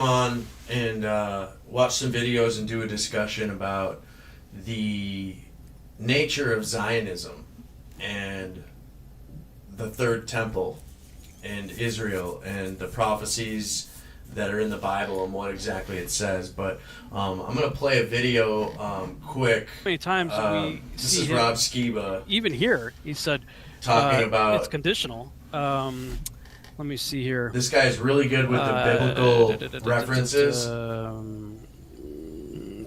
on and watch some videos and do a discussion about the nature of Zionism and the third temple and Israel and the prophecies that are in the Bible and what exactly it says. But I'm going to play a video quick. How many times we This see is him, Rob Skiba even here, he said talking about it's conditional. Let me see here. this guy's really good with the biblical references.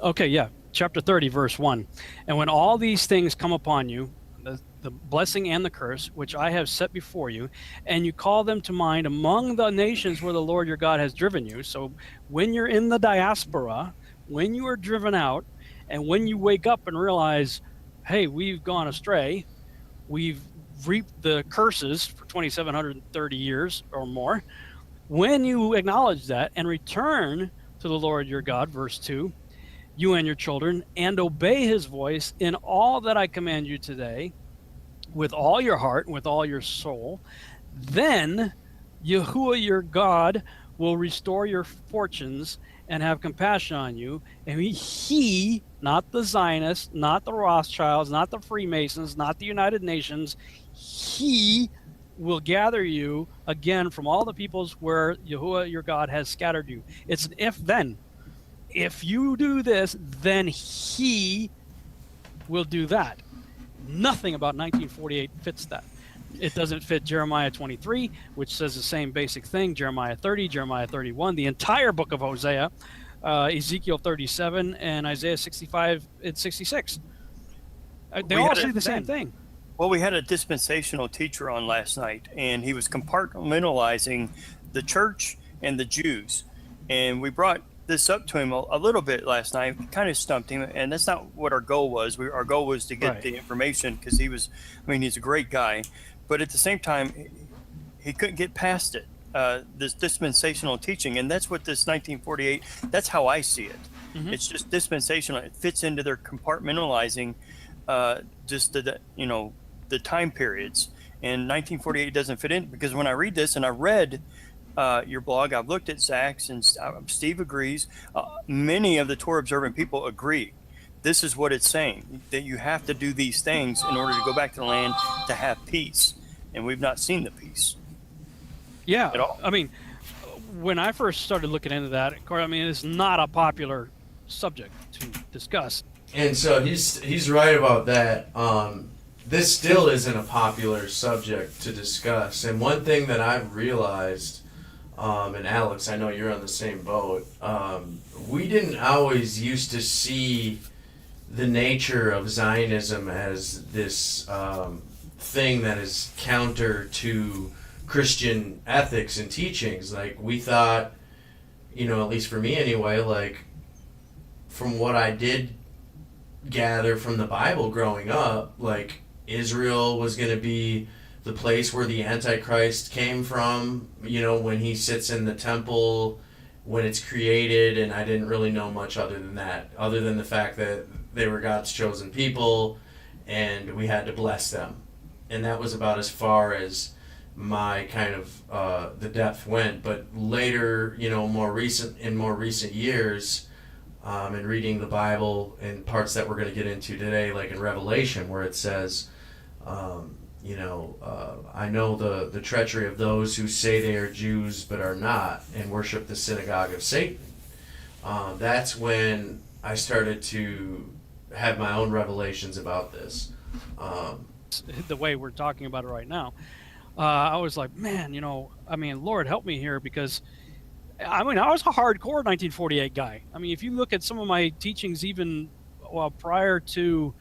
Okay, yeah. Chapter 30, verse 1. And when all these things come upon you, the blessing and the curse, which I have set before you, and you call them to mind among the nations where the Lord your God has driven you. So when you're in the diaspora, when you are driven out, and when you wake up and realize, hey, we've gone astray, we've reaped the curses for 2,730 years or more, when you acknowledge that and return to the Lord your God, verse 2, you and your children, and obey his voice in all that I command you today, with all your heart and with all your soul, then Yahuwah your God will restore your fortunes and have compassion on you. And he, not the Zionists, not the Rothschilds, not the Freemasons, not the United Nations, he will gather you again from all the peoples where Yahuwah your God has scattered you. It's an if-then. If you do this, then he will do that. Nothing about 1948 fits that. It doesn't fit Jeremiah 23, which says the same basic thing, Jeremiah 30, Jeremiah 31, the entire book of Hosea, Ezekiel 37, and Isaiah 65 and 66. They all say the same thing. Well, we had a dispensational teacher on last night, and he was compartmentalizing the church and the Jews. And we brought this up to him a little bit last night, kind of stumped him, and that's not what our goal was. Our goal was to get the information, because he's a great guy, but at the same time, he couldn't get past it, this dispensational teaching, and that's what this 1948, that's how I see it. Mm-hmm. It's just dispensational. It fits into their compartmentalizing just the time periods, and 1948 doesn't fit in, because when I read this, and I read your blog, I've looked at Zach's, and Steve agrees. Many of the Torah observant people agree. This is what it's saying, that you have to do these things in order to go back to the land to have peace. And we've not seen the peace. Yeah. At all. I mean, when I first started looking into that, it's not a popular subject to discuss. And so he's right about that. This still isn't a popular subject to discuss. And one thing that I've realized, and Alex, I know you're on the same boat, we didn't always used to see the nature of Zionism as this thing that is counter to Christian ethics and teachings. Like, we thought, at least for me anyway, like, from what I did gather from the Bible growing up, like, Israel was going to be the place where the Antichrist came from, when he sits in the temple, when it's created, and I didn't really know much other than that, other than the fact that they were God's chosen people, and we had to bless them. And that was about as far as my kind of the depth went. But later, in more recent years, and reading the Bible in parts that we're going to get into today, like in Revelation, where it says, I know the treachery of those who say they are Jews but are not, and worship the synagogue of Satan. That's when I started to have my own revelations about this. The way we're talking about it right now, I was like, man, Lord help me here, because I was a hardcore 1948 guy. If you look at some of my teachings, even prior to